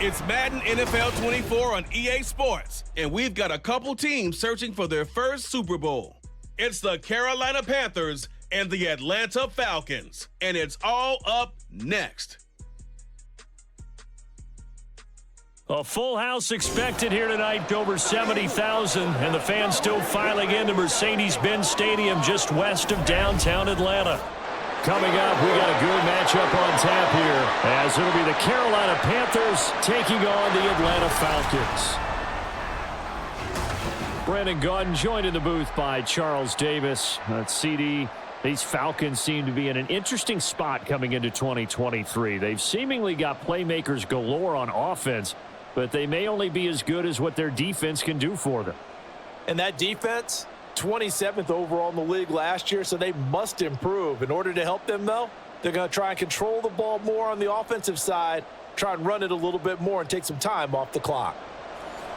It's Madden NFL 24 on EA Sports, and we've got a couple teams searching for their first Super Bowl. It's the Carolina Panthers and the Atlanta Falcons, and it's all up next. A full house expected here tonight, over 70,000, and the fans still filing into Mercedes-Benz Stadium just west of downtown Atlanta. Coming up, we got a good matchup on tap here, as it'll be the Carolina Panthers taking on the Atlanta Falcons. Brandon Gaudin joined in the booth by Charles Davis. CD, these Falcons seem to be in an interesting spot coming into 2023. They've seemingly got playmakers galore on offense, but they may only be as good as what their defense can do for them. And that defense, 27th overall in the league last year, so they must improve. In order to help them, though, they're going to try and control the ball more on the offensive side, try and run it a little bit more and take some time off the clock.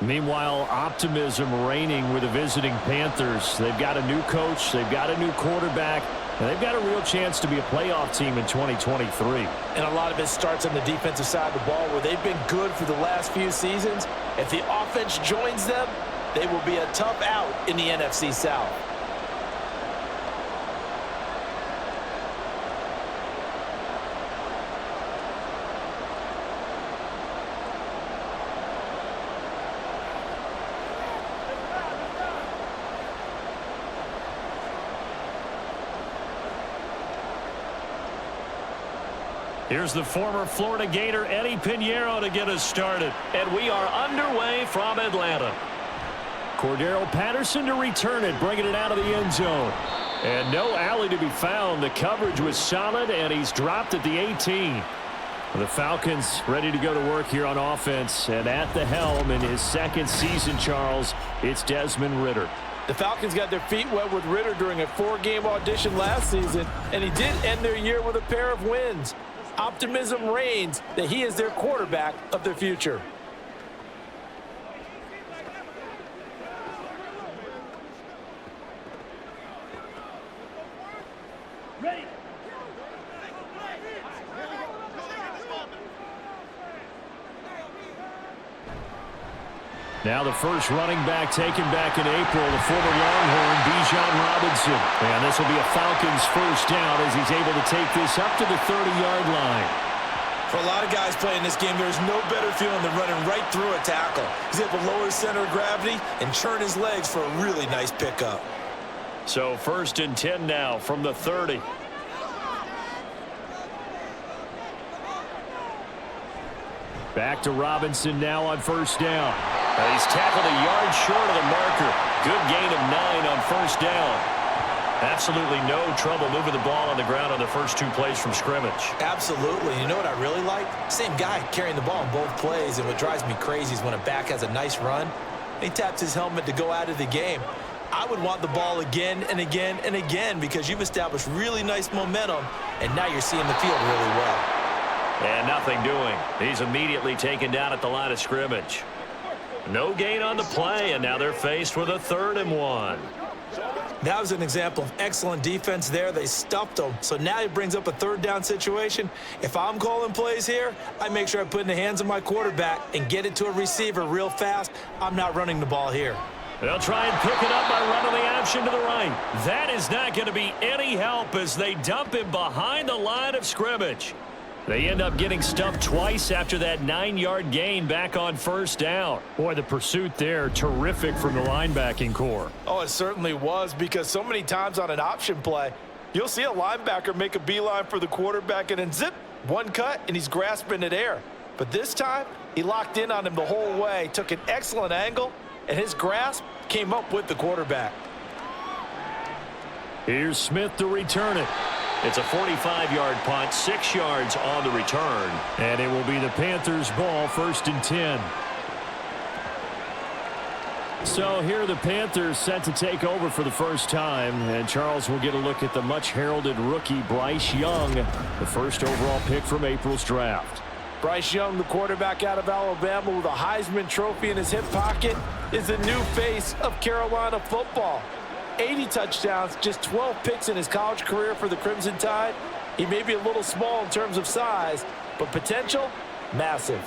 Meanwhile, optimism reigning with the visiting Panthers. They've got a new coach, they've got a new quarterback, and they've got a real chance to be a playoff team in 2023. And a lot of it starts on the defensive side of the ball, where they've been good for the last few seasons. If the offense joins them, they will be a tough out in the NFC South. Here's the former Florida Gator Eddie Pinheiro to get us started. And we are underway from Atlanta. Cordero Patterson to return it, bringing it out of the end zone. And no alley to be found. The coverage was solid, and he's dropped at the 18. The Falcons ready to go to work here on offense. And at the helm in his second season, Charles, it's Desmond Ridder. The Falcons got their feet wet with Ridder during a 4-game audition last season, and he did end their year with a pair of wins. Optimism reigns that he is their quarterback of the future. Ready. Now the first running back taken back in April, the former Longhorn, Bijan Robinson. And this will be a Falcons first down as he's able to take this up to the 30-yard line. For a lot of guys playing this game, there's no better feeling than running right through a tackle. He's able to lower his center of gravity and churn his legs for a really nice pickup. So 1st and 10 now from the 30. Back to Robinson now on first down. He's tackled a yard short of the marker. Good gain of 9 on first down. Absolutely no trouble moving the ball on the ground on the first 2 plays from scrimmage. Absolutely. You know what I really like? Same guy carrying the ball in both plays, and what drives me crazy is when a back has a nice run, he taps his helmet to go out of the game. I would want the ball again and again and again because you've established really nice momentum, and now you're seeing the field really well. And nothing doing. He's immediately taken down at the line of scrimmage. No gain on the play, and now they're faced with a 3rd and 1. That was an example of excellent defense there. They stuffed them. So now it brings up a 3rd down situation. If I'm calling plays here, I make sure I put it in the hands of my quarterback and get it to a receiver real fast. I'm not running the ball here. They'll try and pick it up by running the option to the right. That is not going to be any help as they dump him behind the line of scrimmage. They end up getting stuffed twice after that 9-yard gain back on first down. Boy, the pursuit there, terrific from the linebacking core. Oh, it certainly was, because so many times on an option play, you'll see a linebacker make a beeline for the quarterback and then zip, one cut, and he's grasping at air. But this time, he locked in on him the whole way, took an excellent angle, and his grasp came up with the quarterback. Here's Smith to return it. It's a 45-yard punt, 6 yards on the return. And it will be the Panthers' ball, 1st and 10. So here the Panthers set to take over for the first time. And Charles will get a look at the much-heralded rookie Bryce Young, the first overall pick from April's draft. Bryce Young, the quarterback out of Alabama with a Heisman Trophy in his hip pocket, is the new face of Carolina football. 80 touchdowns, just 12 picks in his college career for the Crimson Tide. He may be a little small in terms of size, but potential, massive.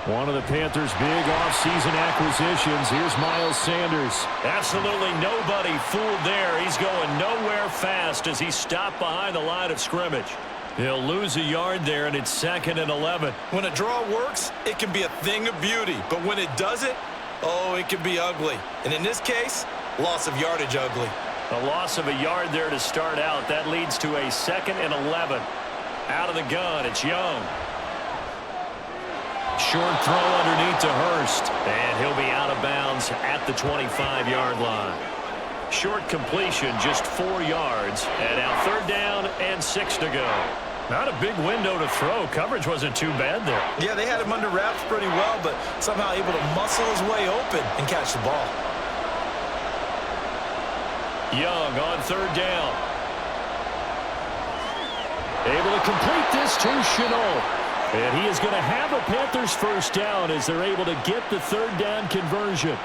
One of the Panthers' big offseason acquisitions. Here's Miles Sanders. Absolutely nobody fooled there. He's going nowhere fast as he stopped behind the line of scrimmage. He'll lose a yard there, and it's 2nd and 11. When a draw works, it can be a thing of beauty. But when it doesn't, oh, it can be ugly. And in this case, loss of yardage ugly. A loss of a yard there to start out. That leads to a 2nd and 11. Out of the gun, it's Young. Short throw underneath to Hurst. And he'll be out of bounds at the 25-yard line. Short completion, just 4 yards. And now 3rd down and 6 to go. Not a big window to throw. Coverage wasn't too bad there. Yeah, they had him under wraps pretty well, but somehow able to muscle his way open and catch the ball. Young on 3rd down. Able to complete this to Chenault. And he is going to have a Panthers 1st down as they're able to get the 3rd down conversion.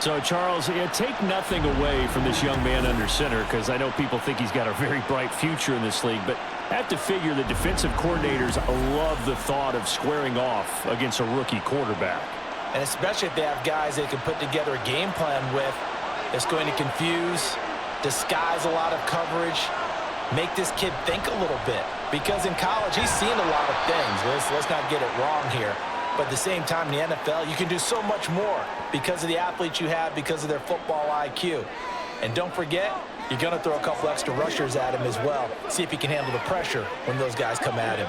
So, Charles, take nothing away from this young man under center, because I know people think he's got a very bright future in this league, but I have to figure the defensive coordinators love the thought of squaring off against a rookie quarterback. And especially if they have guys they can put together a game plan with that's going to confuse, disguise a lot of coverage, make this kid think a little bit. Because in college, he's seen a lot of things. Let's not get it wrong here. But at the same time, in the NFL, you can do so much more because of the athletes you have, because of their football IQ. And don't forget, you're going to throw a couple extra rushers at him as well. See if he can handle the pressure when those guys come at him.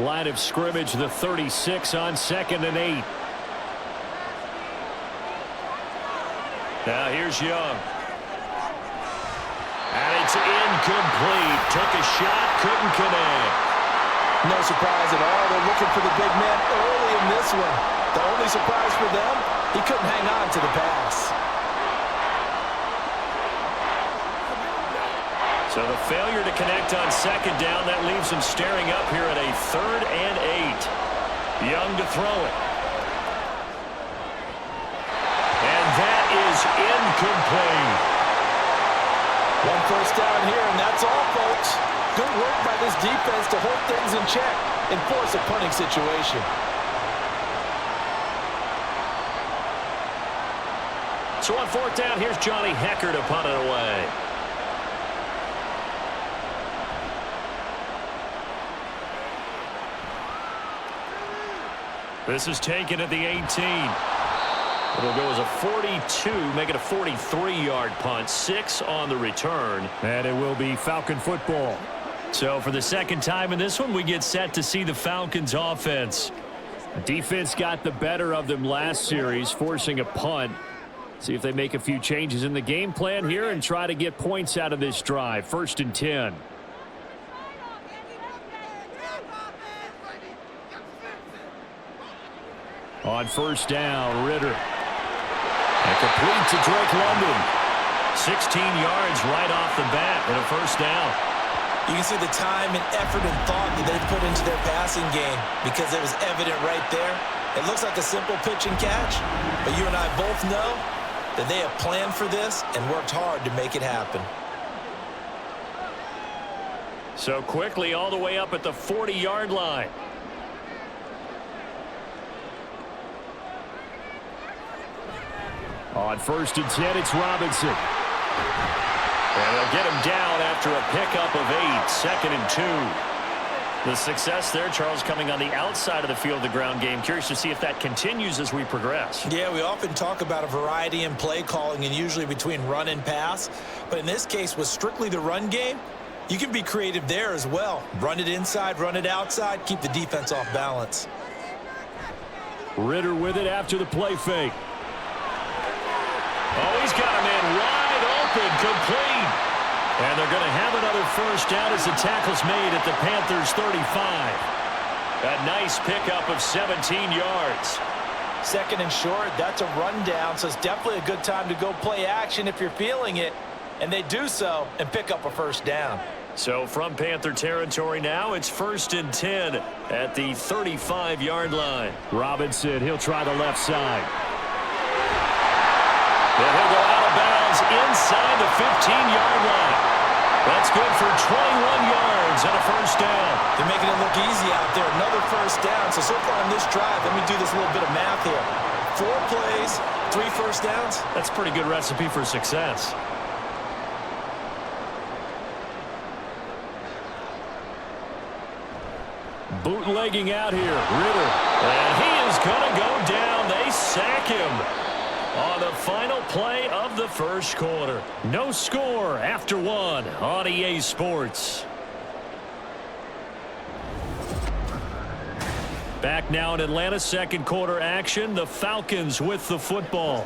Line of scrimmage, the 36 on 2nd and 8. Now here's Young. And it's incomplete. Took a shot, couldn't connect. No surprise at all. They're looking for the big man early in this one. The only surprise for them, he couldn't hang on to the pass. So the failure to connect on 2nd down, that leaves him staring up here at a 3rd and 8. Young to throw it. And that is incomplete. 1 first down here, and that's all, folks. Good work by this defense to hold things in check and force a punting situation. So on 4th down, here's Johnny Hecker to punt it away. This is taken at the 18. It'll go as a 42, make it a 43-yard punt. 6 on the return. And it will be Falcon football. So for the 2nd time in this one, we get set to see the Falcons offense. The defense got the better of them last series, forcing a punt. See if they make a few changes in the game plan here and try to get points out of this drive. 1st and 10. On 1st down, Ritter. And complete to Drake London. 16 yards right off the bat and a 1st down. You can see the time and effort and thought that they put into their passing game because it was evident right there. It looks like a simple pitch and catch, but you and I both know that they have planned for this and worked hard to make it happen. So quickly all the way up at the 40-yard line. On 1st and 10, it's Robinson. And they'll get him down after a pickup of 8. 2nd and 2. The success there, Charles, coming on the outside of the field of the ground game. Curious to see if that continues as we progress. Yeah, we often talk about a variety in play calling and usually between run and pass. But in this case, with strictly the run game, you can be creative there as well. Run it inside, run it outside, keep the defense off balance. Ritter with it after the play fake. Oh, he's got him in wide open, complete. And they're going to have another 1st down as the tackle's made at the Panthers 35. A nice pickup of 17 yards. 2nd and short, that's a rundown, so it's definitely a good time to go play action if you're feeling it. And they do so and pick up a 1st down. So from Panther territory now, it's 1st and 10 at the 35-yard line. Robinson, he'll try the left side. And he'll go out of bounds inside the 15-yard line. That's good for 21 yards and a 1st down. They're making it look easy out there. Another 1st first downs. So far on this drive, let me do this little bit of math here. 4 plays, 3 first downs. That's a pretty good recipe for success. Bootlegging out here, Ritter. And he is going to go down. They sack him on the final play of the first quarter. No score after 1 on EA Sports. Back now in Atlanta, second quarter action. The Falcons with the football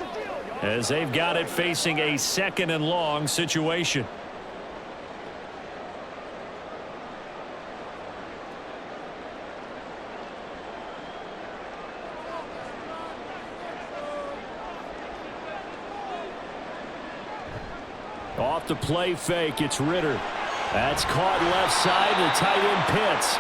as they've got it facing a 2nd and long situation. Off the play fake, it's Ritter. That's caught left side, the tight end Pitts.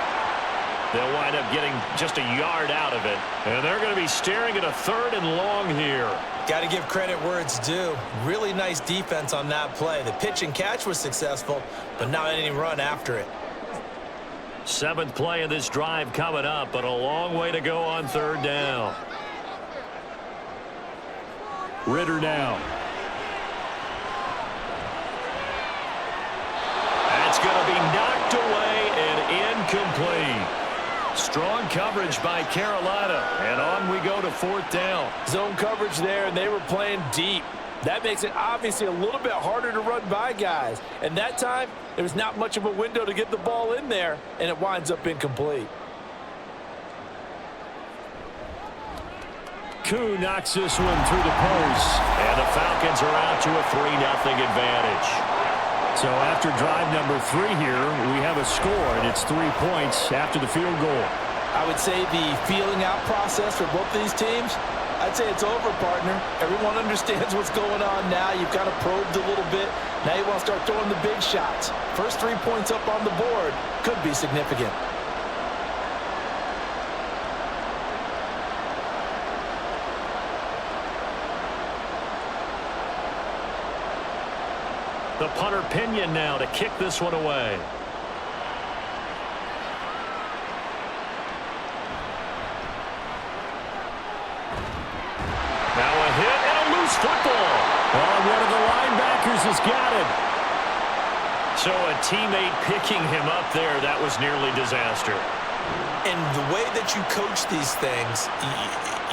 They'll wind up getting just a yard out of it. And they're going to be staring at a 3rd and long here. Got to give credit where it's due. Really nice defense on that play. The pitch and catch was successful, but not any run after it. 7th play of this drive coming up, but a long way to go on 3rd down. Ritter now. That's going to be knocked away and incomplete. Strong coverage by Carolina, and on we go to 4th down. Zone coverage there, and they were playing deep. That makes it obviously a little bit harder to run by guys. And that time, there's not much of a window to get the ball in there, and it winds up incomplete. Koo knocks this one through the post, and the Falcons are out to a 3-0 advantage. So after drive number 3 here, we have a score, and it's 3 points after the field goal. I would say the feeling out process for both of these teams, I'd say it's over, partner. Everyone understands what's going on now. You've kind of probed a little bit. Now you want to start throwing the big shots. First 3 points up on the board could be significant. The punter Pinion now to kick this one away. Now a hit and a loose football. Oh, one of the linebackers has got it. So a teammate picking him up there, that was nearly disaster. And the way that you coach these things,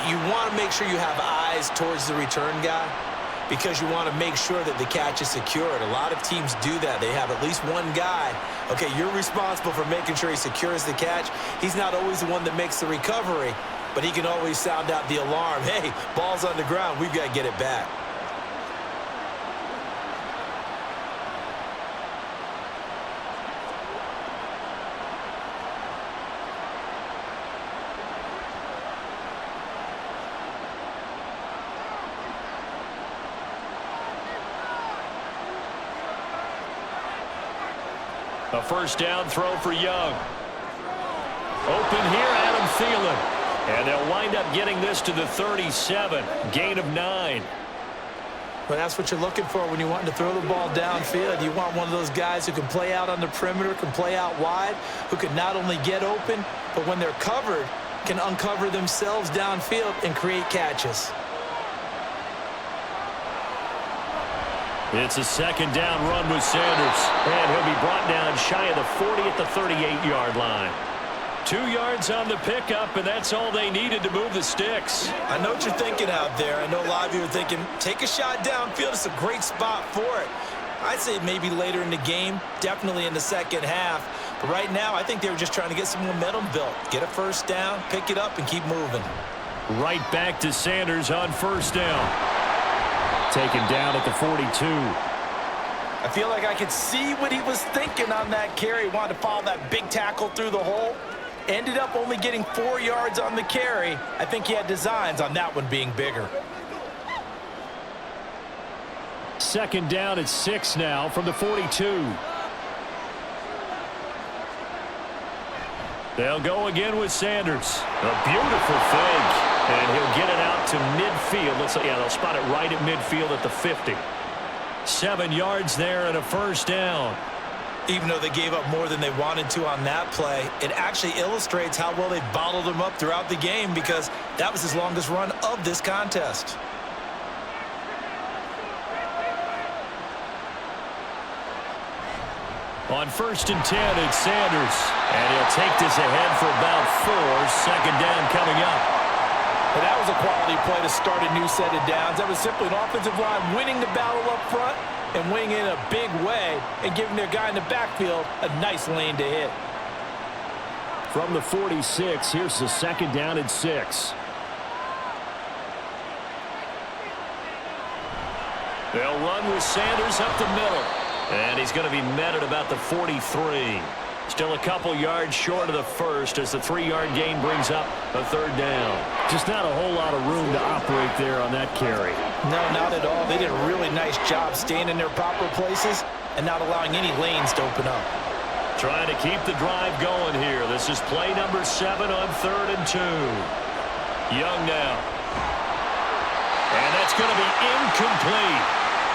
you want to make sure you have eyes towards the return guy, because you want to make sure that the catch is secured. A lot of teams do that. They have at least one guy. Okay, you're responsible for making sure he secures the catch. He's not always the one that makes the recovery, but he can always sound out the alarm. Hey, ball's on the ground. We've got to get it back. A first down throw for Young. Open here, Adam Thielen. And they'll wind up getting this to the 37. Gain of 9. Well, that's what you're looking for when you want to throw the ball downfield. You want one of those guys who can play out on the perimeter, can play out wide, who can not only get open, but when they're covered, can uncover themselves downfield and create catches. It's a second down run with Sanders. And he'll be brought down shy of the 40 at the 38-yard line. 2 yards on the pickup, and that's all they needed to move the sticks. I know what you're thinking out there. I know a lot of you are thinking, take a shot downfield. It's a great spot for it. I'd say maybe later in the game, definitely in the second half. But right now, I think they were just trying to get some momentum built. Get a first down, pick it up, and keep moving. Right back to Sanders on first down. Taken down at the 42. I feel like I could see what he was thinking on that carry. He wanted to follow that big tackle through the hole. Ended up only getting 4 yards on the carry. I think he had designs on that one being bigger. Second down at 6 now from the 42. They'll go again with Sanders. A beautiful fake. And he'll get it out to midfield. They'll spot it right at midfield at the 50. 7 yards there and a first down. Even though they gave up more than they wanted to on that play, it actually illustrates how well they bottled them up throughout the game because that was his longest run of this contest. On 1st and 10, it's Sanders. And he'll take this ahead for about 4. Second down coming up. But that was a quality play to start a new set of downs. That was simply an offensive line winning the battle up front and winning in a big way and giving their guy in the backfield a nice lane to hit. From the 46, here's the second down and 6. They'll run with Sanders up the middle. And he's going to be met at about the 43. Still a couple yards short of the first as the 3-yard gain brings up a third down. Just not a whole lot of room to operate there on that carry. No, not at all. They did a really nice job staying in their proper places and not allowing any lanes to open up. Trying to keep the drive going here. This is play number 7 on 3rd and 2. Young now. And that's going to be incomplete.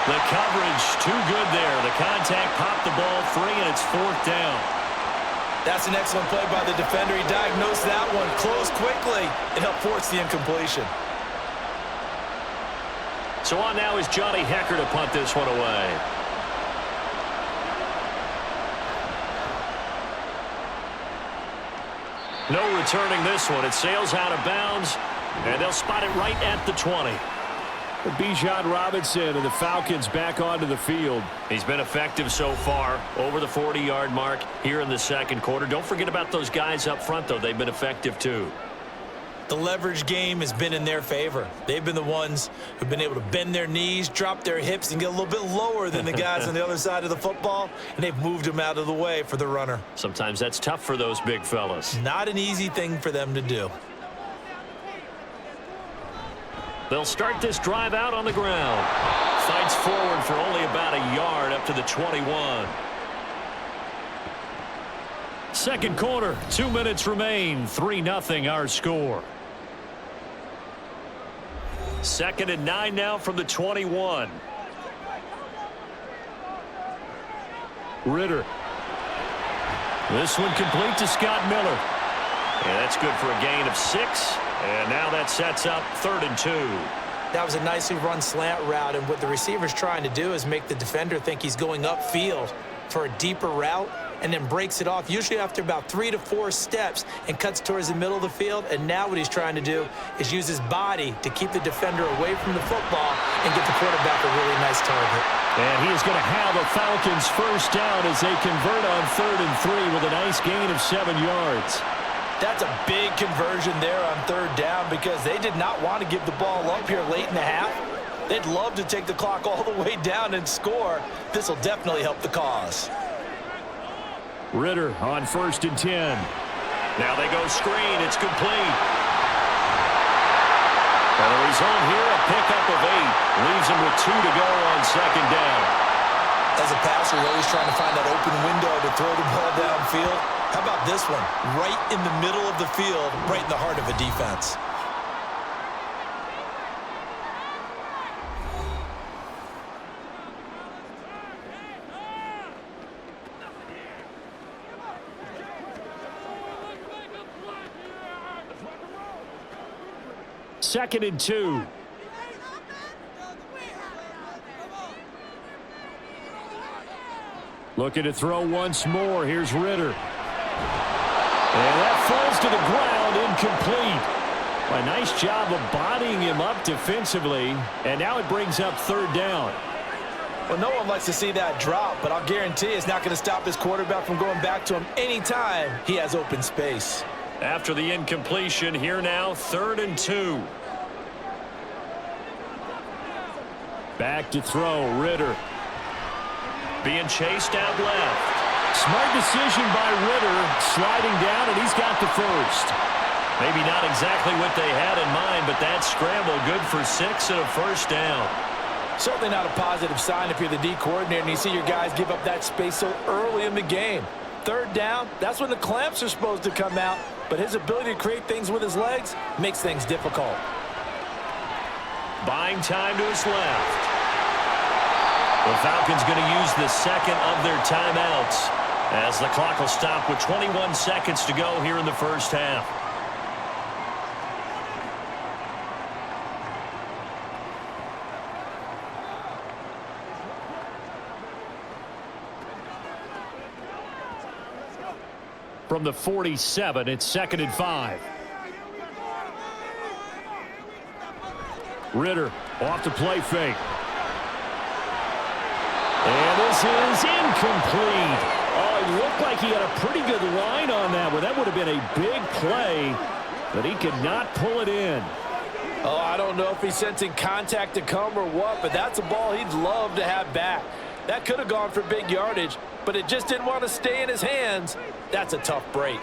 The coverage too good there. The contact popped the ball free, and it's 4th down. That's an excellent play by the defender. He diagnosed that one, closed quickly, and helped force the incompletion. So on now is Johnny Hecker to punt this one away. No returning this one. It sails out of bounds, and they'll spot it right at the 20. Bijan Robinson and the Falcons back onto the field. He's been effective so far, over the 40-yard mark here in the second quarter. Don't forget about those guys up front, though. They've been effective, too. The leverage game has been in their favor. They've been the ones who've been able to bend their knees, drop their hips, and get a little bit lower than the guys on the other side of the football, and they've moved them out of the way for the runner. Sometimes that's tough for those big fellas. Not an easy thing for them to do. They'll start this drive out on the ground. Fights forward for only about a yard up to the 21. Second quarter, 2 minutes remain. 3-0 our score. 2nd and 9 now from the 21. Ritter. This one complete to Scott Miller. Yeah, that's good for a gain of 6. And now that sets up 3rd and 2. That was a nicely run slant route, and what the receiver's trying to do is make the defender think he's going upfield for a deeper route and then breaks it off, usually after about 3 to 4 steps, and cuts towards the middle of the field. And now what he's trying to do is use his body to keep the defender away from the football and get the quarterback a really nice target. And he is going to have a Falcons first down as they convert on 3rd and 3 with a nice gain of 7 yards. That's a big conversion there on 3rd down because they did not want to give the ball up here late in the half. They'd love to take the clock all the way down and score. This will definitely help the cause. Ritter on 1st and 10. Now they go screen. It's complete. And the result here, a pickup of 8. Leaves him with 2 to go on 2nd down. As a passer, you're always trying to find that open window to throw the ball downfield. How about this one? Right in the middle of the field, right in the heart of a defense. Second and 2. Looking to throw once more. Here's Ritter. And that falls to the ground, incomplete. A nice job of bodying him up defensively. And now it brings up 3rd down. Well, no one likes to see that drop, but I'll guarantee it's not going to stop his quarterback from going back to him anytime he has open space. After the incompletion, here now, 3rd and 2. Back to throw, Ritter. Being chased out left. Smart decision by Ritter, sliding down, and he's got the first. Maybe not exactly what they had in mind, but that scramble good for 6 and a first down. Certainly not a positive sign if you're the D coordinator and you see your guys give up that space so early in the game. 3rd down, that's when the clamps are supposed to come out, but his ability to create things with his legs makes things difficult. Buying time to his left. The Falcons going to use the second of their timeouts. as the clock will stop with 21 seconds to go here in the first half. From the 47, it's 2nd and 5. Ritter off the play fake. And this is incomplete. Oh, it looked like he had a pretty good line on that one. That would have been a big play, but he could not pull it in. Oh, I don't know if he's sensing contact to come or what, but that's a ball he'd love to have back. That could have gone for big yardage, but it just didn't want to stay in his hands. That's a tough break.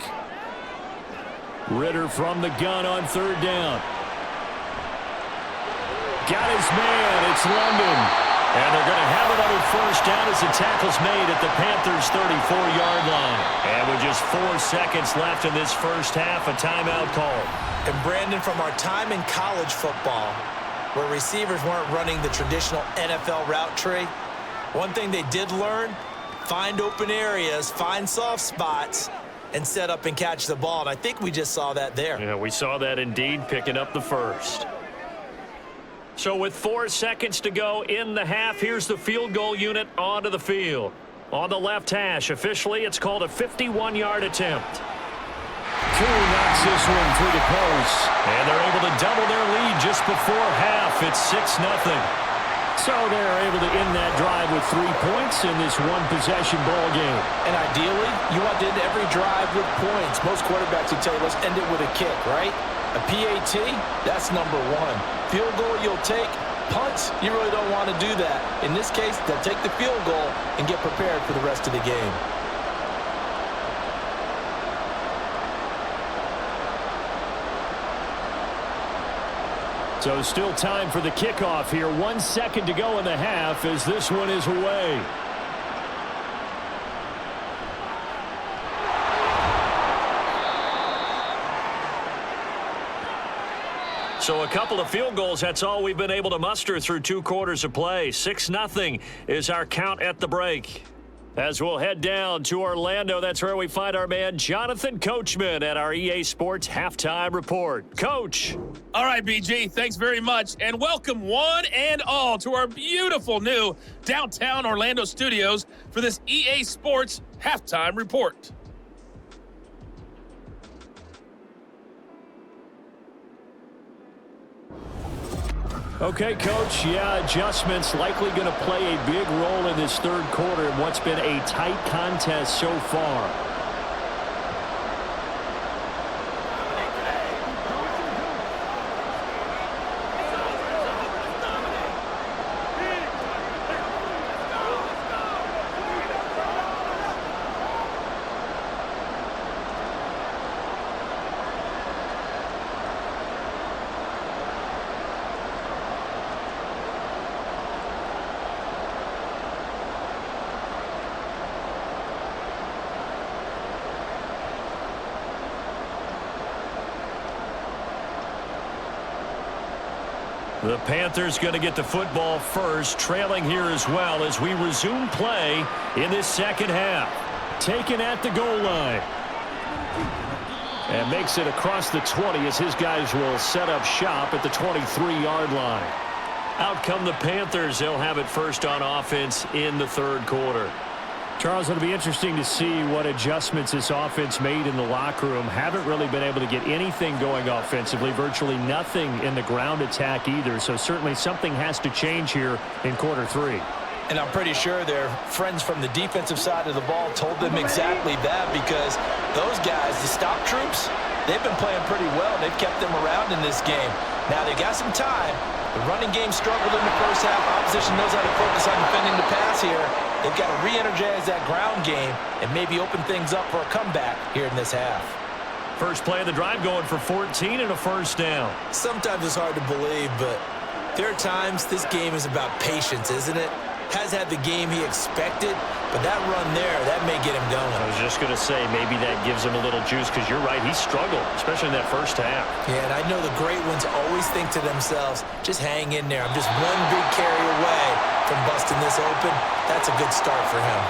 Ritter from the gun on 3rd down. Got his man. It's London. And they're going to have another 1st down as the tackle's made at the Panthers' 34-yard line. And with just 4 seconds left in this first half, a timeout called. And Brandon, from our time in college football, where receivers weren't running the traditional NFL route tree, one thing they did learn, find open areas, find soft spots, and set up and catch the ball. And I think we just saw that there. Yeah, we saw that indeed, picking up the first. So with 4 seconds to go in the half, here's the field goal unit onto the field. On the left hash, officially, it's called a 51-yard attempt. Koo knocks this one through the post. And they're able to double their lead just before half. It's 6-0. So they're able to end that drive with 3 points in this one-possession ball game. And ideally, you want to end every drive with points. Most quarterbacks would tell you, let's end it with a kick, right? A PAT, that's number 1. Field goal you'll take. Punts, you really don't want to do that. In this case, they'll take the field goal and get prepared for the rest of the game. So still time for the kickoff here. 1 second to go in the half as this one is away. So a couple of field goals, that's all we've been able to muster through 2 quarters of play. 6-0 is our count at the break. As we'll head down to Orlando, that's where we find our man Jonathan Coachman at our EA Sports Halftime Report. Coach. All right, BG, thanks very much. And welcome one and all to our beautiful new downtown Orlando studios for this EA Sports Halftime Report. Okay, Coach, adjustments likely going to play a big role in this 3rd quarter in what's been a tight contest so far. The Panthers going to get the football first, trailing here as well as we resume play in this 2nd half. Taken at the goal line. And makes it across the 20 as his guys will set up shop at the 23-yard line. Out come the Panthers. They'll have it first on offense in the 3rd quarter. Charles, it'll be interesting to see what adjustments this offense made in the locker room. Haven't really been able to get anything going offensively, virtually nothing in the ground attack either. So certainly something has to change here in quarter 3. And I'm pretty sure their friends from the defensive side of the ball told them exactly that, because those guys, the stop troops, they've been playing pretty well. They've kept them around in this game. Now they got some time. The running game struggled in the first half. Opposition knows how to focus on defending the pass here. They've got to re-energize that ground game and maybe open things up for a comeback here in this half. First play of the drive going for 14 and a 1st down. Sometimes it's hard to believe, but there are times this game is about patience, isn't it? Has had the game he expected, but that run there, that may get him going. I was just going to say, maybe that gives him a little juice, because you're right, he struggled, especially in that first half. Yeah, and I know the great ones always think to themselves, just hang in there. I'm just one big carry away from busting this open. That's a good start for him.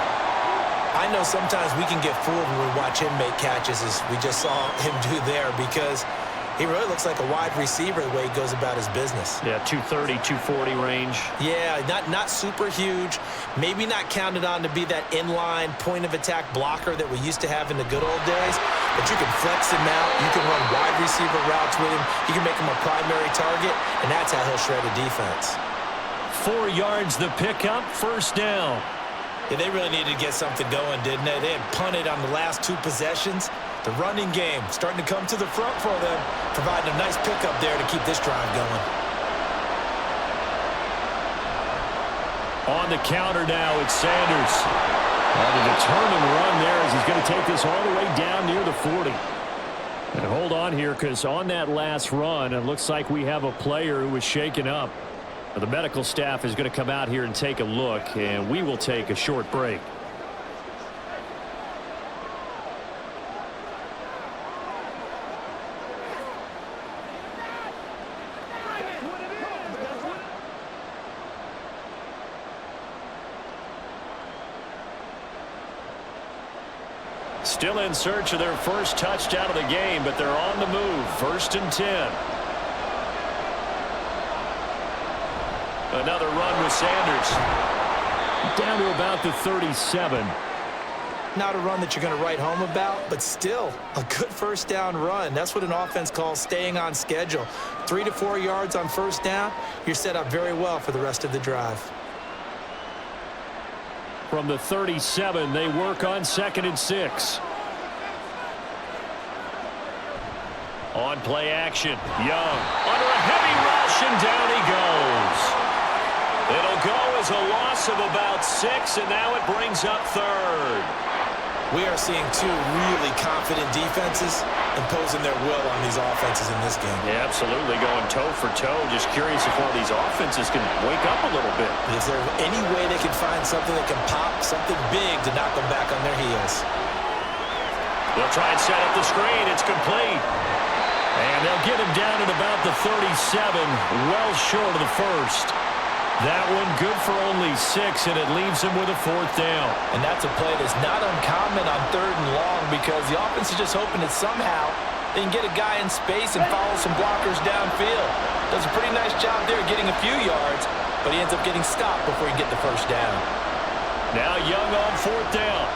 I know sometimes we can get fooled when we watch him make catches, as we just saw him do there, because he really looks like a wide receiver the way he goes about his business. Yeah, 230, 240 range. Yeah, not super huge. Maybe not counted on to be that inline point-of-attack blocker that we used to have in the good old days, but you can flex him out. You can run wide receiver routes with him. You can make him a primary target, and that's how he'll shred a defense. 4 yards the pickup, first down. Yeah, they really needed to get something going, didn't they? They had punted on the last 2 possessions. The running game starting to come to the front for them, providing a nice pickup there to keep this drive going. On the counter now, it's Sanders. On a determined run there as he's going to take this all the way down near the 40. And hold on here, because on that last run, it looks like we have a player who was shaken up. The medical staff is going to come out here and take a look, and we will take a short break. Still in search of their first touchdown of the game, but they're on the move. 1st and 10. Another run with Sanders. Down to about the 37. Not a run that you're going to write home about, but still a good first down run. That's what an offense calls staying on schedule. 3 to 4 yards on first down. You're set up very well for the rest of the drive. From the 37, they work on 2nd and 6. On play action, Young under a heavy rush, and down he goes. It'll go as a loss of about 6, and now it brings up 3rd. We are seeing 2 really confident defenses imposing their will on these offenses in this game. Yeah, absolutely, going toe for toe. Just curious if one of these offenses can wake up a little bit. Is there any way they can find something that can pop, something big to knock them back on their heels? They'll try and set up the screen. It's complete. And they'll get him down at about the 37, well short of the 1st. That one good for only 6, and it leaves him with a 4th down. And that's a play that's not uncommon on 3rd and long, because the offense is just hoping that somehow they can get a guy in space and follow some blockers downfield. Does a pretty nice job there getting a few yards, but he ends up getting stopped before he can get the 1st down. Now Young on 4th down.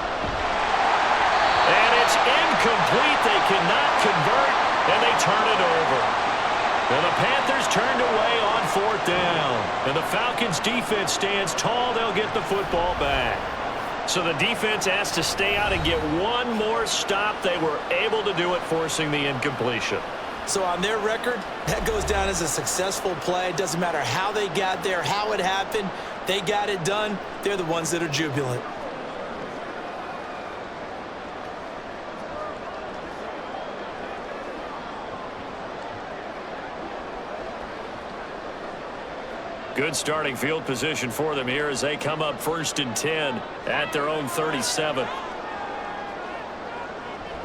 And it's incomplete. They cannot convert, and they turn it over. And the Panthers turned away on 4th down. And the Falcons defense stands tall. They'll get the football back. So the defense has to stay out and get one more stop. They were able to do it, forcing the incompletion. So on their record, that goes down as a successful play. It doesn't matter how they got there, how it happened. They got it done. They're the ones that are jubilant. Good starting field position for them here as they come up 1st and 10 at their own 37.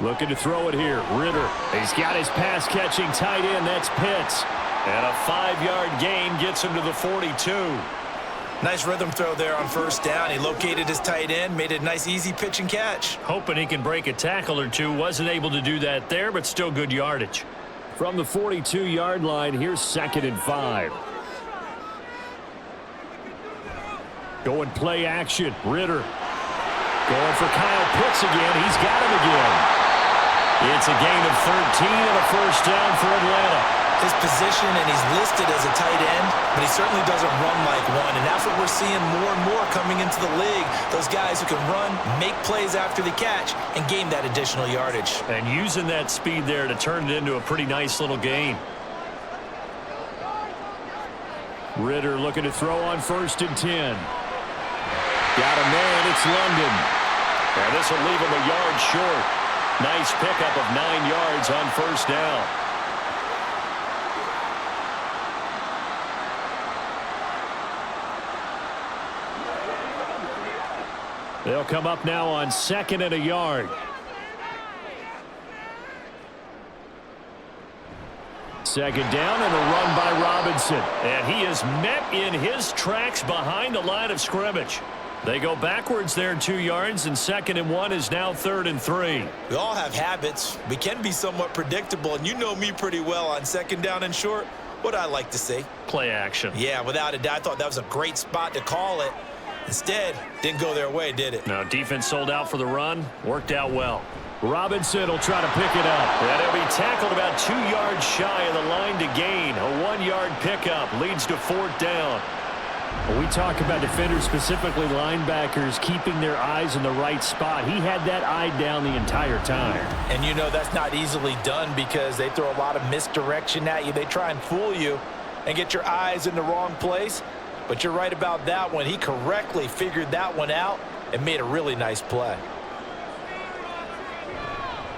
Looking to throw it here. Ritter. He's got his pass-catching tight end. That's Pitts. And a 5-yard gain gets him to the 42. Nice rhythm throw there on 1st down. He located his tight end, made it a nice, easy pitch and catch. Hoping he can break a tackle or two. Wasn't able to do that there, but still good yardage. From the 42-yard line, here's 2nd and 5. Going play action. Ritter. Going for Kyle Pitts again. He's got him again. It's a gain of 13 and a 1st down for Atlanta. His position, and he's listed as a tight end, but he certainly doesn't run like one, and that's what we're seeing more and more coming into the league. Those guys who can run, make plays after the catch, and gain that additional yardage. And using that speed there to turn it into a pretty nice little gain. Ritter looking to throw on 1st and 10. Got a man, it's London. And this will leave him a yard short. Nice pickup of 9 yards on 1st down. They'll come up now on 2nd and a yard. Second down and a run by Robinson. And he is met in his tracks behind the line of scrimmage. They go backwards there 2 yards, and 2nd and 1 is now 3rd and 3. We all have habits. We can be somewhat predictable, and you know me pretty well on 2nd down and short. What I like to see. Play action. Yeah, without a doubt, I thought that was a great spot to call it. Instead, didn't go their way, did it? No, defense sold out for the run. Worked out well. Robinson will try to pick it up. And he'll be tackled about 2 yards shy of the line to gain. A 1-yard pickup leads to 4th down. When we talk about defenders, specifically linebackers, keeping their eyes in the right spot. He had that eye down the entire time. And you know that's not easily done because they throw a lot of misdirection at you. They try and fool you and get your eyes in the wrong place. But you're right about that one. He correctly figured that one out and made a really nice play.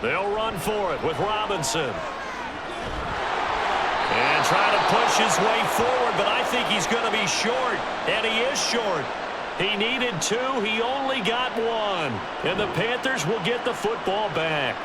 They'll run for it with Robinson. And trying to push his way forward, but I think he's going to be short. And he is short. He needed 2. He only got 1. And the Panthers will get the football back.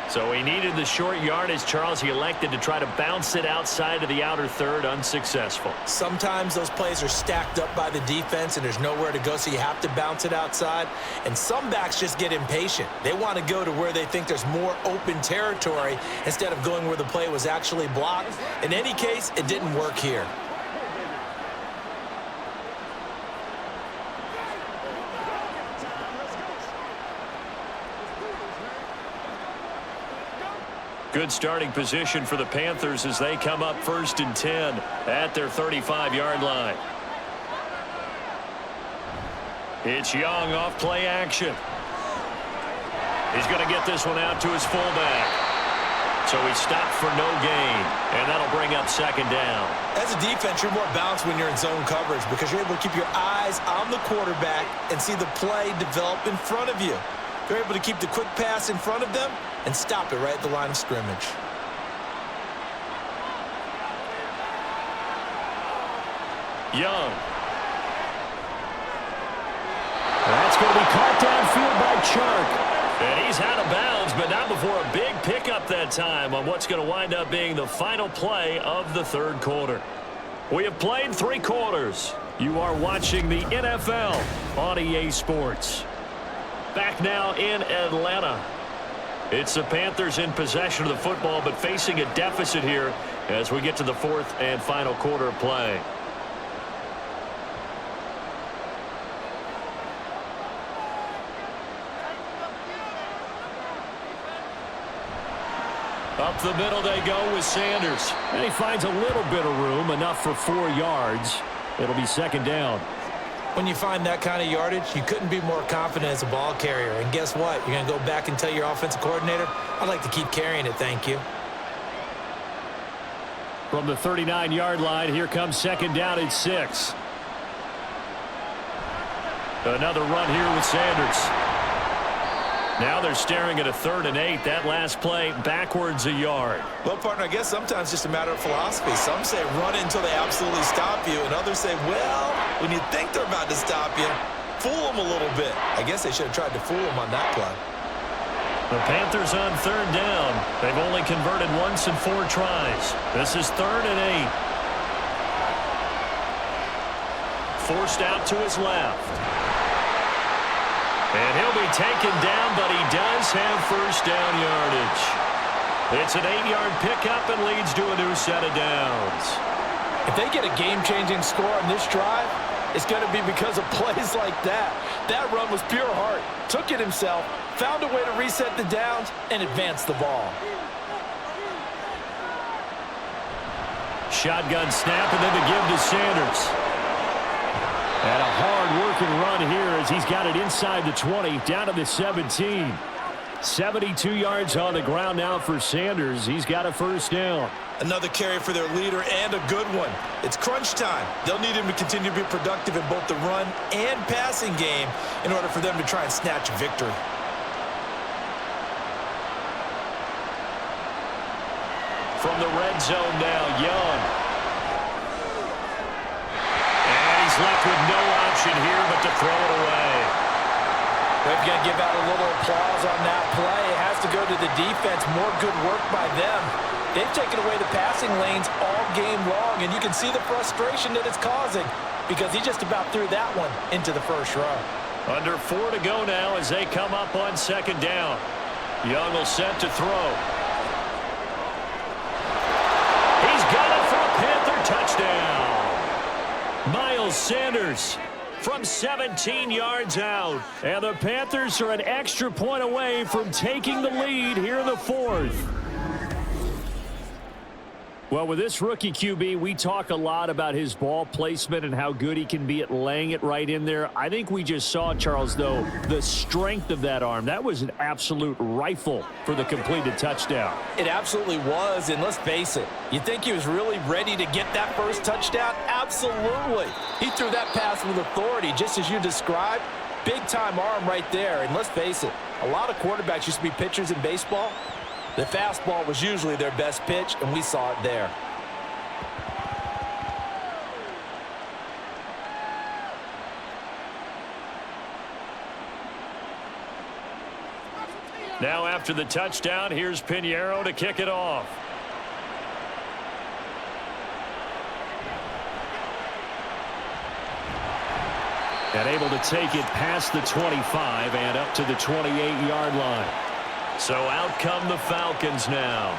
So he needed the short yardage, Charles. He elected to try to bounce it outside of the outer third, unsuccessful. Sometimes those plays are stacked up by the defense and there's nowhere to go, so you have to bounce it outside. And some backs just get impatient. They want to go to where they think there's more open territory instead of going where the play was actually blocked. In any case, it didn't work here. Good starting position for the Panthers as they come up 1st and 10 at their 35-yard line. It's Young off play action. He's going to get this one out to his fullback. So he stopped for no gain, and that'll bring up 2nd down. As a defense, you're more balanced when you're in zone coverage because you're able to keep your eyes on the quarterback and see the play develop in front of you. You're able to keep the quick pass in front of them and stop it right at the line of scrimmage. Young. That's going to be caught downfield by Chark. And he's out of bounds, but not before a big pickup that time on what's going to wind up being the final play of the 3rd quarter. We have played 3 quarters. You are watching the NFL on EA Sports. Back now in Atlanta. It's the Panthers in possession of the football, but facing a deficit here as we get to the 4th and final quarter of play. Up the middle they go with Sanders. And he finds a little bit of room, enough for 4 yards. It'll be 2nd down. When you find that kind of yardage, you couldn't be more confident as a ball carrier. And guess what? You're going to go back and tell your offensive coordinator, I'd like to keep carrying it, thank you. From the 39-yard line, here comes 2nd down and 6. Another run here with Sanders. Now they're staring at a 3rd and 8. That last play backwards a yard. Well, partner, I guess sometimes it's just a matter of philosophy. Some say run until they absolutely stop you, and others say, well, when you think they're about to stop you, fool them a little bit. I guess they should have tried to fool them on that play. The Panthers on 3rd down. They've only converted once in 4 tries. This is 3rd and 8. Forced out to his left. And he'll be taken down, but he does have 1st down yardage. It's an 8-yard pickup and leads to a new set of downs. If they get a game-changing score on this drive, it's going to be because of plays like that. That run was pure heart. Took it himself, found a way to reset the downs, and advance the ball. Shotgun snap, and then the give to Sanders. And a hard-working run here as he's got it inside the 20, down to the 17. 72 yards on the ground now for Sanders. He's got a 1st down. Another carry for their leader and a good one. It's crunch time. They'll need him to continue to be productive in both the run and passing game in order for them to try and snatch a victory. From the red zone now, Young. Left with no option here but to throw it away. They're going to give out a little applause on that play. It has to go to the defense. More good work by them. They've taken away the passing lanes all game long, and you can see the frustration that it's causing because he just about threw that one into the first row. Under 4 to go now as they come up on second down. Young will set to throw. He's got it for a Panther touchdown. Miles Sanders from 17 yards out. And the Panthers are an extra point away from taking the lead here in the fourth. Well, with this rookie QB, we talk a lot about his ball placement and how good he can be at laying it right in there. I think we just saw, Charles, though, the strength of that arm. That was an absolute rifle for the completed touchdown. It absolutely was, and let's face it, you think he was really ready to get that first touchdown? Absolutely. He threw that pass with authority, just as you described. Big-time arm right there, and let's face it, a lot of quarterbacks used to be pitchers in baseball. The fastball was usually their best pitch, and we saw it there. Now after the touchdown, here's Pinheiro to kick it off. And able to take it past the 25 and up to the 28-yard line. So out come the Falcons now.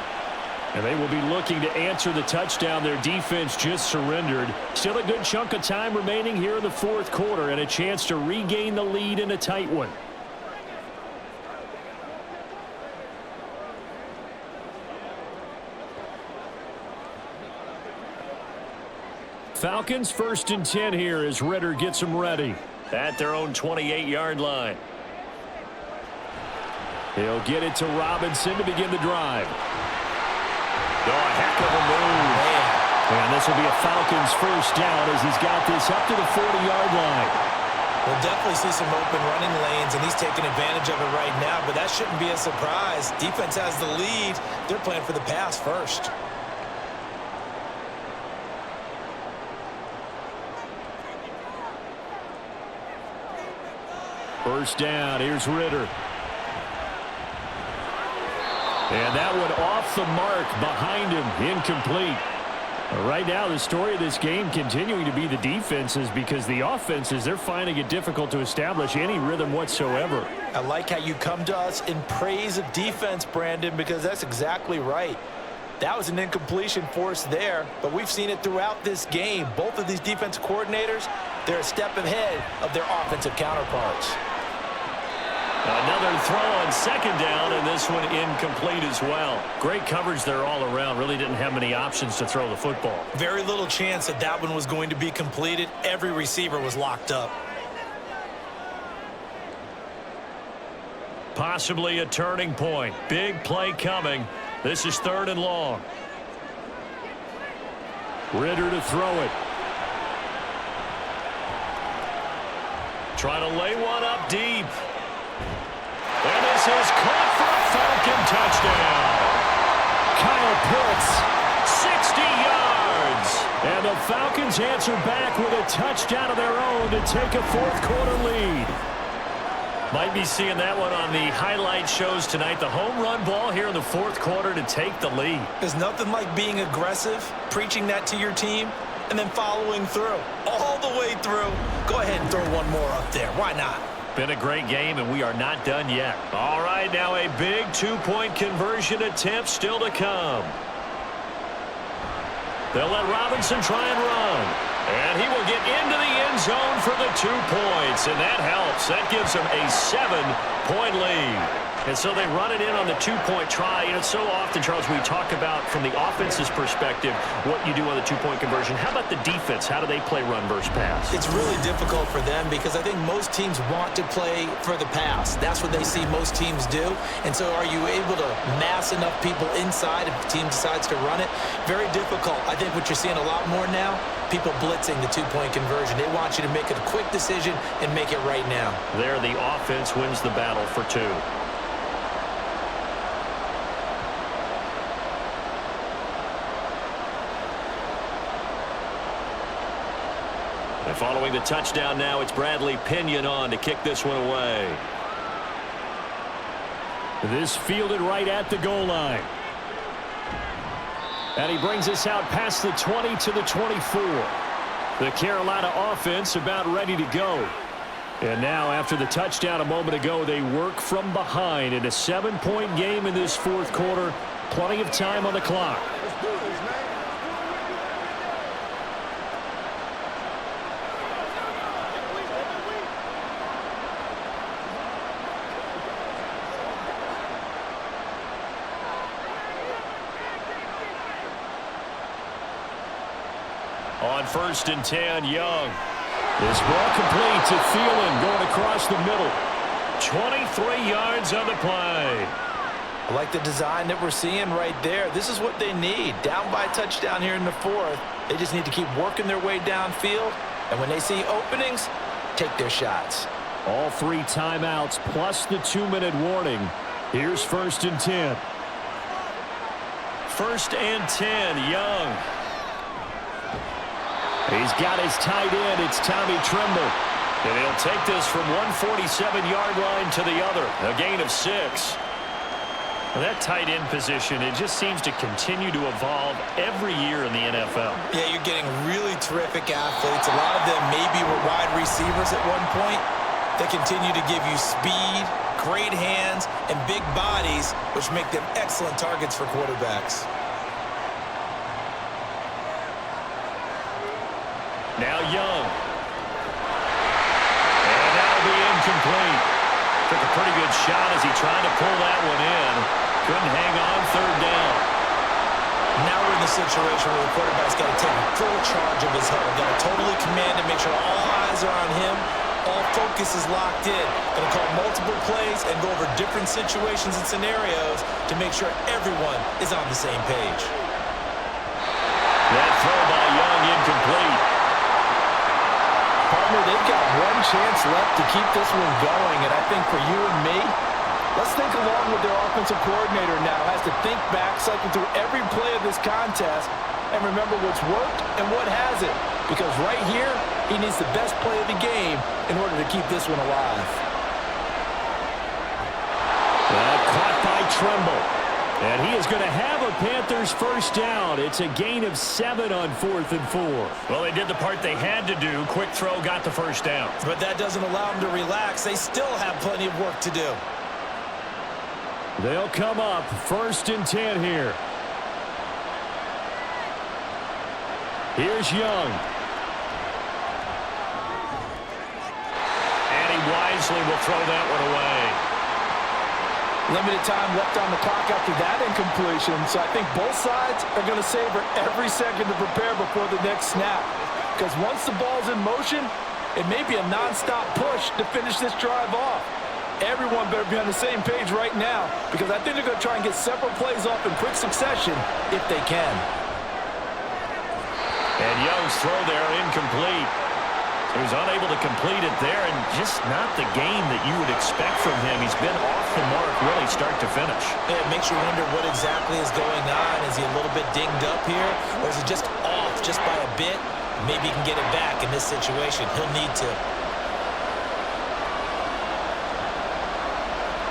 And they will be looking to answer the touchdown their defense just surrendered. Still a good chunk of time remaining here in the fourth quarter and a chance to regain the lead in a tight one. Falcons 1st and 10 here as Ritter gets them ready at their own 28-yard line. He'll get it to Robinson to begin the drive. Oh, a heck of a move. And this will be a Falcons first down as he's got this up to the 40-yard line. We'll definitely see some open running lanes, and he's taking advantage of it right now, but that shouldn't be a surprise. Defense has the lead. They're playing for the pass first. First down, here's Ritter. And that one off the mark behind him, incomplete. Right now, the story of this game continuing to be the defenses because the offenses, they're finding it difficult to establish any rhythm whatsoever. I like how you come to us in praise of defense, Brandon, because that's exactly right. That was an incompletion forced there, but we've seen it throughout this game. Both of these defense coordinators, they're a step ahead of their offensive counterparts. Another throw on second down, and this one incomplete as well. Great coverage there all around. Really didn't have many options to throw the football. Very little chance that that one was going to be completed. Every receiver was locked up. Possibly a turning point. Big play coming. This is 3rd and long. Ritter to throw it. Trying to lay one up deep. And this is caught for a Falcon touchdown. Kyle Pitts, 60 yards. And the Falcons answer back with a touchdown of their own to take a fourth quarter lead. Might be seeing that one on the highlight shows tonight. The home run ball here in the fourth quarter to take the lead. There's nothing like being aggressive, preaching that to your team, and then following through. All the way through. Go ahead and throw one more up there. Why not? Been a great game, and we are not done yet. All right, now a big two-point conversion attempt still to come. They'll let Robinson try and run. And he will get into the end zone for the 2 points, and that helps. That gives them a 7-point lead. And so they run it in on the 2-point try. You know, so often, Charles, we talk about from the offense's perspective what you do on the 2-point conversion. How about the defense? How do they play run versus pass? It's really difficult for them because I think most teams want to play for the pass. That's what they see most teams do. And so are you able to mass enough people inside if the team decides to run it? Very difficult. I think what you're seeing a lot more now, people blitzing the 2-point conversion. They want you to make a quick decision and make it right now. There, the offense wins the battle for 2. And following the touchdown now, it's Bradley Pinion on to kick this one away. This fielded right at the goal line. And he brings us out past the 20 to the 24. The Carolina offense about ready to go. And now, after the touchdown a moment ago, they work from behind in a 7-point game in this fourth quarter. Plenty of time on the clock. On 1st and 10, Young. This ball complete to Thielen going across the middle. 23 yards on the play. I like the design that we're seeing right there. This is what they need. Down by a touchdown here in the fourth. They just need to keep working their way downfield. And when they see openings, take their shots. All 3 timeouts plus the 2-minute warning. Here's 1st and 10. 1st and 10, Young. He's got his tight end. It's Tommy Tremble. And he'll take this from 147-yard line to the other. A gain of 6. Well, that tight end position, it just seems to continue to evolve every year in the NFL. Yeah, you're getting really terrific athletes. A lot of them maybe were wide receivers at one point. They continue to give you speed, great hands, and big bodies, which make them excellent targets for quarterbacks. Now Young. And that'll be incomplete. Took a pretty good shot as he tried to pull that one in. Couldn't hang on 3rd down. Now we're in the situation where the quarterback's got to take full charge of his huddle. Got to totally command and make sure all eyes are on him. All focus is locked in. Going to call multiple plays and go over different situations and scenarios to make sure everyone is on the same page. That throw by Young incomplete. Partner, they've got one chance left to keep this one going, and I think for you and me, let's think along with their offensive coordinator now. Has to think back, cycle through every play of this contest, and remember what's worked and what hasn't. Because right here, he needs the best play of the game in order to keep this one alive. Caught by Tremble. And he is going to have a Panthers first down. It's a gain of 7 on 4th and 4. Well, they did the part they had to do. Quick throw, got the first down. But that doesn't allow them to relax. They still have plenty of work to do. They'll come up 1st and 10 here. Here's Young. And he wisely will throw that one away. Limited time left on the clock after that incompletion, so I think both sides are going to savor every second to prepare before the next snap. Because once the ball's in motion, it may be a nonstop push to finish this drive off. Everyone better be on the same page right now, because I think they're going to try and get several plays off in quick succession if they can. And Young's throw there incomplete. He was unable to complete it there, and just not the game that you would expect from him. He's been off the mark really start to finish. Yeah, it makes you wonder what exactly is going on. Is he a little bit dinged up here, or is he just off just by a bit? Maybe he can get it back in this situation. He'll need to.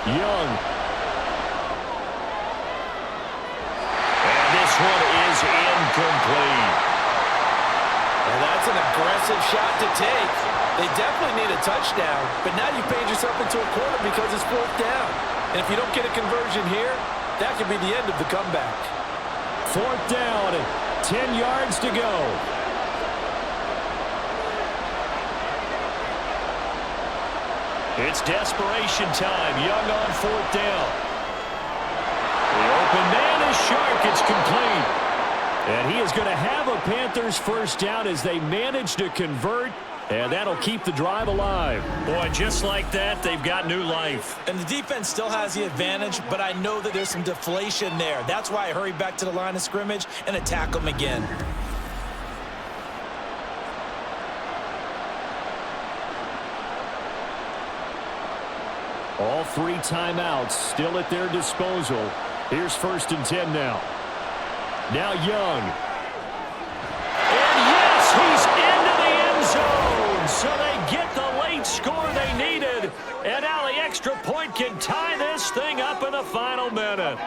Young. And this one is incomplete. And that's an aggressive shot to take. They definitely need a touchdown, but now you've paid yourself into a corner because it's 4th down. And if you don't get a conversion here, that could be the end of the comeback. 4th down and 10 yards to go. It's desperation time. Young on 4th down. The open man is sharp. It's complete. And he is going to have a Panthers first down as they manage to convert, and that'll keep the drive alive. Boy, just like that, they've got new life. And the defense still has the advantage, but I know that there's some deflation there. That's why I hurry back to the line of scrimmage and attack them again. All 3 timeouts still at their disposal. Here's 1st and 10 now. Now Young. And yes, he's into the end zone. So they get the late score they needed. And now the extra point can tie this thing up in the final minute.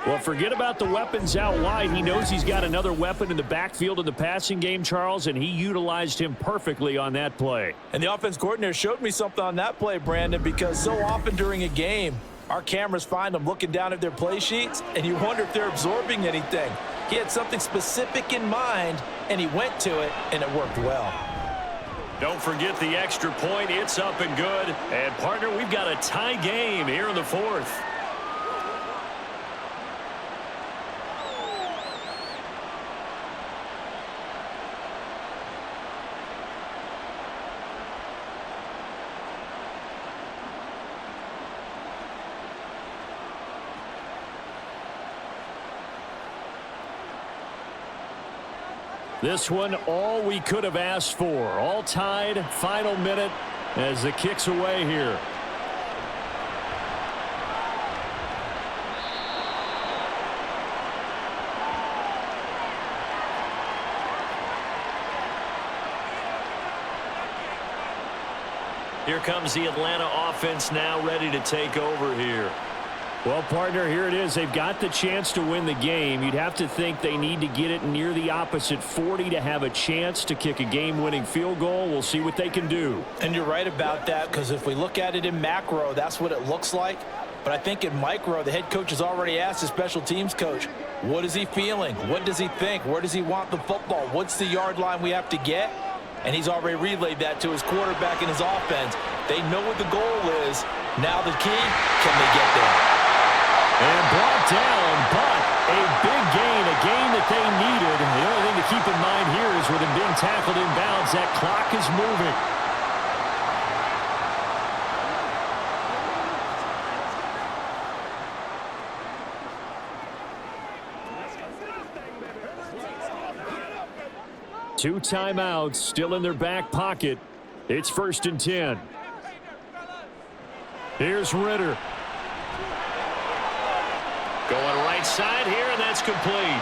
Well, forget about the weapons out wide. He knows he's got another weapon in the backfield in the passing game, Charles, and he utilized him perfectly on that play. And the offense coordinator showed me something on that play, Brandon, because so often during a game, our cameras find them looking down at their play sheets, and you wonder if they're absorbing anything. He had something specific in mind, and he went to it, and it worked well. Don't forget the extra point. It's up and good. And, partner, we've got a tie game here in the fourth. This one, all we could have asked for. All tied, final minute as the kick's away here. Here comes the Atlanta offense now ready to take over here. Well, partner, here it is. They've got the chance to win the game. You'd have to think they need to get it near the opposite 40 to have a chance to kick a game-winning field goal. We'll see what they can do. And you're right about that, because if we look at it in macro, that's what it looks like. But I think in micro, the head coach has already asked the special teams coach, what is he feeling? What does he think? Where does he want the football? What's the yard line we have to get? And he's already relayed that to his quarterback and his offense. They know what the goal is. Now the key, can they get there? And brought down, but a big gain, a gain that they needed. And the only thing to keep in mind here is with him being tackled inbounds, that clock is moving. Two timeouts still in their back pocket. It's 1st and 10. Here's Ritter. Going right side here, and that's complete.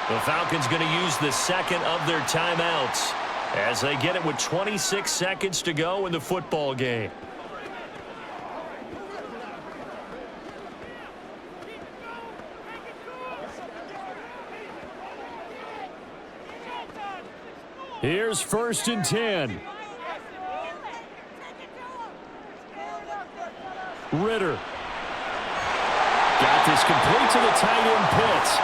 The Falcons going to use the second of their timeouts as they get it with 26 seconds to go in the football game. Here's 1st and 10. Ritter. Got this complete to the tight end Pitts.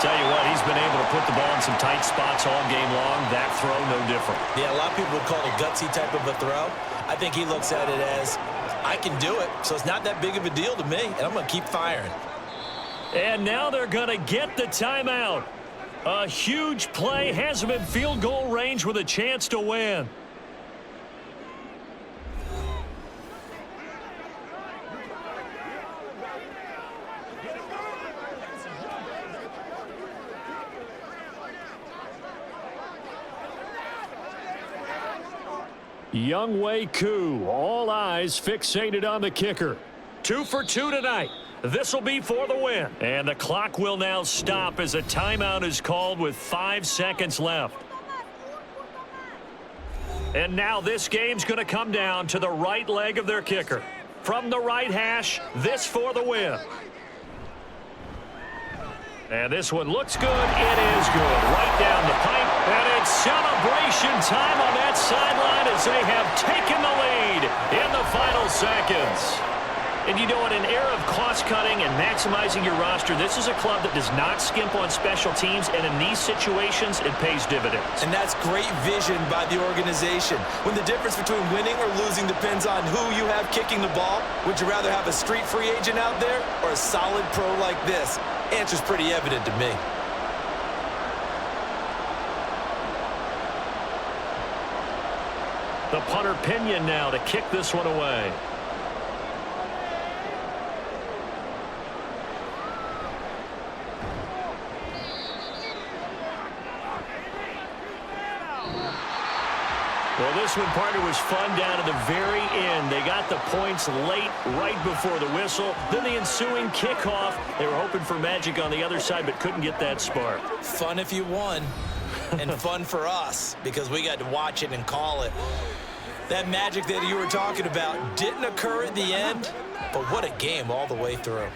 Tell you what, he's been able to put the ball in some tight spots all game long. That throw, no different. Yeah, a lot of people would call it a gutsy type of a throw. I think he looks at it as, I can do it, so it's not that big of a deal to me, and I'm going to keep firing. And now they're going to get the timeout. A huge play, has him in field goal range with a chance to win. Younghoe Koo, all eyes fixated on the kicker. 2 for 2 tonight. This will be for the win. And the clock will now stop as a timeout is called with 5 seconds left. And now this game's going to come down to the right leg of their kicker. From the right hash, this for the win. And this one looks good. It is good. Right down the pipe. And it's celebration time on that sideline as they have taken the lead in the final seconds. And you know, in an era of cost-cutting and maximizing your roster, this is a club that does not skimp on special teams, and in these situations, it pays dividends. And that's great vision by the organization. When the difference between winning or losing depends on who you have kicking the ball, would you rather have a street free agent out there or a solid pro like this? Answer's pretty evident to me. The punter Pinion now to kick this one away. Well, this one, partner, was fun down to the very end. They got the points late, right before the whistle. Then the ensuing kickoff. They were hoping for magic on the other side, but couldn't get that spark. Fun if you won, and fun for us, because we got to watch it and call it. That magic that you were talking about didn't occur at the end, but what a game all the way through.